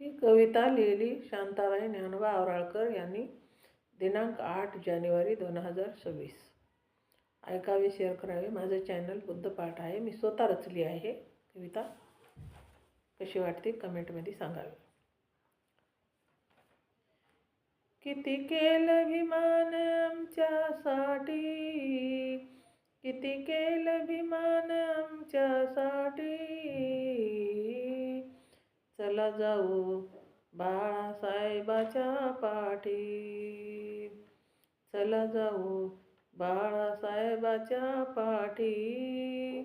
ही कविता लिहिली शांताबाई ज्ञानोबा आवराळकर यांनी दिनांक 8 जानेवारी 2026. ऐकावे, शेअर करावे. माझं चॅनल बुद्धपाठ आहे. मी स्वतः रचली आहे कविता. कशी वाटते कमेंटमध्ये सांगावे. किती केलं अभिमान आमच्यासाठी, किती केलं अभिमान आमच्यासाठी. चला जाऊ बाळासाहेबाच्या पाठी, चला जाऊ बाळासाहेबाच्या पाठी.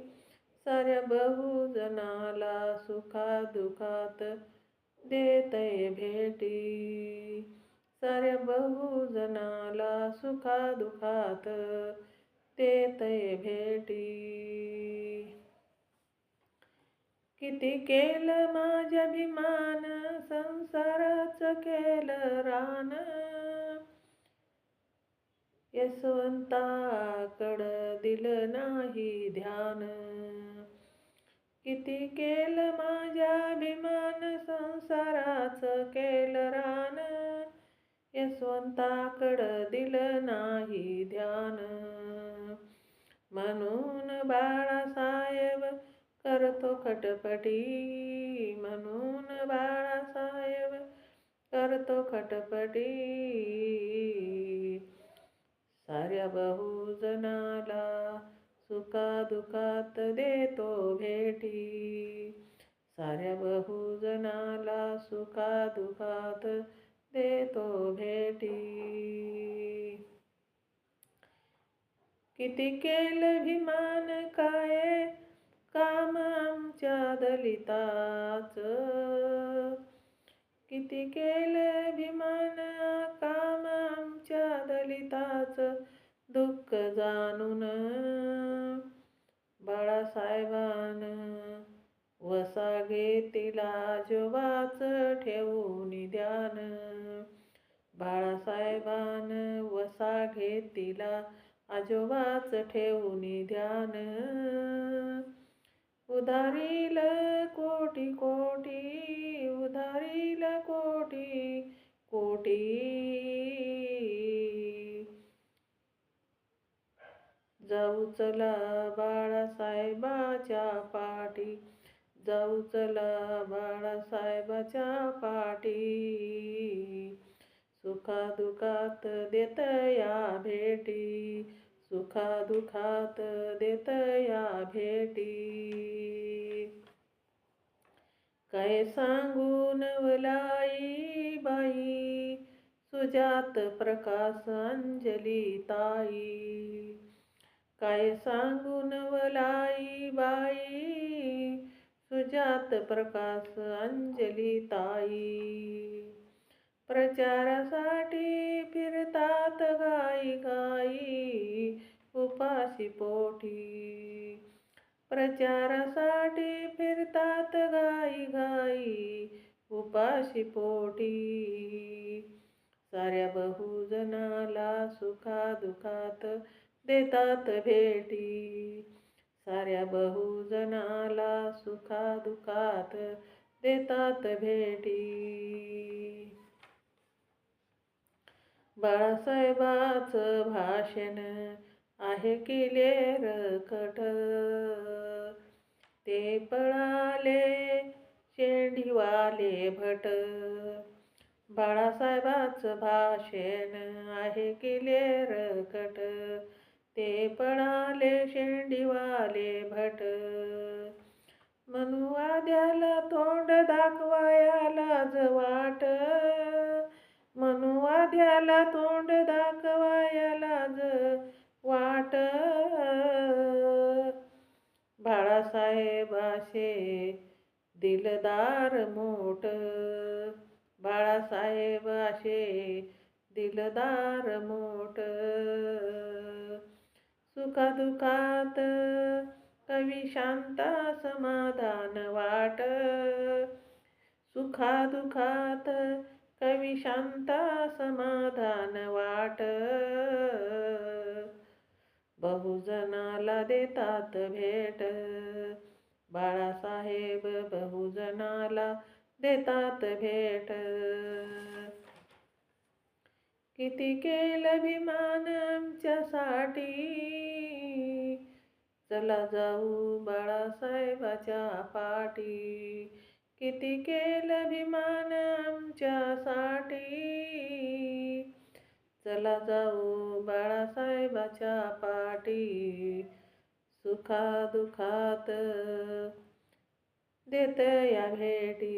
साऱ्या बहुजनाला सुखादुखात देतय भेटी, साऱ्या बहुजनाला सुखादुखात देतय भेटी. किती केलं माझ्या अभिमान, संसाराचं केलं रान. यशवंताकडं दिलं नाही ध्यान. किती केलं माझ्या अभिमान, संसाराचं केलं रान. यशवंताकडं दिलं नाही ध्यान. म्हणून बाळासाहेब करतो खटपटी, म्हणून बाळासाहेब करतो खटपटी. साऱ्या बहुजनाला सुखादुखात देतो भेटी, साऱ्या बहुजनाला सुखादुखात देतो भेटी. किती केलं अभिमान काय काम आमच्या दलिताचं, किती केलं अभिमान काम आमच्या दलिताचं. दुःख जाणून बाळासाहेबानं वसा घेतला आजोबाच ठेवून ध्यान. बाळासाहेबानं वसा घेतला आजोबाच ठेवून ध्यान. उधारील कोटी कोटी, उधारील कोटी कोटी. जाऊ चला बाळासाहेबाच्या पाठी, जाऊ चला बाळासाहेबाच्या पाठी. सुखादुखात देतया भेटी, सुखादुखात देतया भेटी. काय सांगू नवलाई बाई, सुजात प्रकाश अंजली ताई. काय सांगू नवलाई बाई, सुजात प्रकाश अंजली ताई. प्रचारासाठी फिरतात गाई गाई उपाशी पोटी, प्रचारासाठी फिरतात गाई गाई उपाशी पोटी. साऱ्या बहुजनाला सुखादुखात देतात भेटी, साऱ्या बहुजनाला सुखादुखात देतात भेटी. बाळासाहेबाचं भाषण आहे क्लिअर कट, ते पळाले शेंडीवाले भट. बाळासाहेबाचं भाषण आहे क्लिअर कट, ते पळाले शेंडीवाले भट. मनुवाद्याला तोंड दाखवाया लाज वाट, मनुवाद्याला तोंड दाखवाया लाज वाट. बाळासाहेब असे दिलदार मोठ, बाळासाहेब असे दिलदार मोठ. सुखादुखात कवी शांता समाधान वाट, सुखादुखात कवी शांता समाधान वाट. बहुजनाला देतात भेट, बाळासाहेब बहुजनाला देतात भेट. किती केलं अभिमान आमच्यासाठी, चला जाऊ बाळासाहेबाच्या पाठी. किती केलं अभिमान आमच्यासाठी, चला जाऊ बाळासाहेबाच्या पाठी. सुखादुखात देत या भेटी,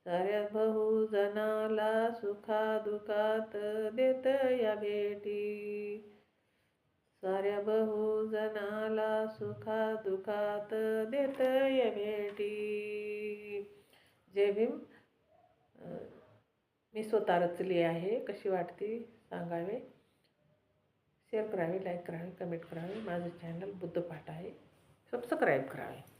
साऱ्या बहुजनाला सुखादुखात देत या भेटी. साऱ्या बहुजनाला सुखादुखात देत या भेटी. जय भीम. मी स्वतः रचली आहे. कशी वाटते सांगावे. शेअर करावे, लाईक करावे, कमेंट करावे. माझं चॅनल बुद्धपाठ आहे. सबस्क्राईब करावे.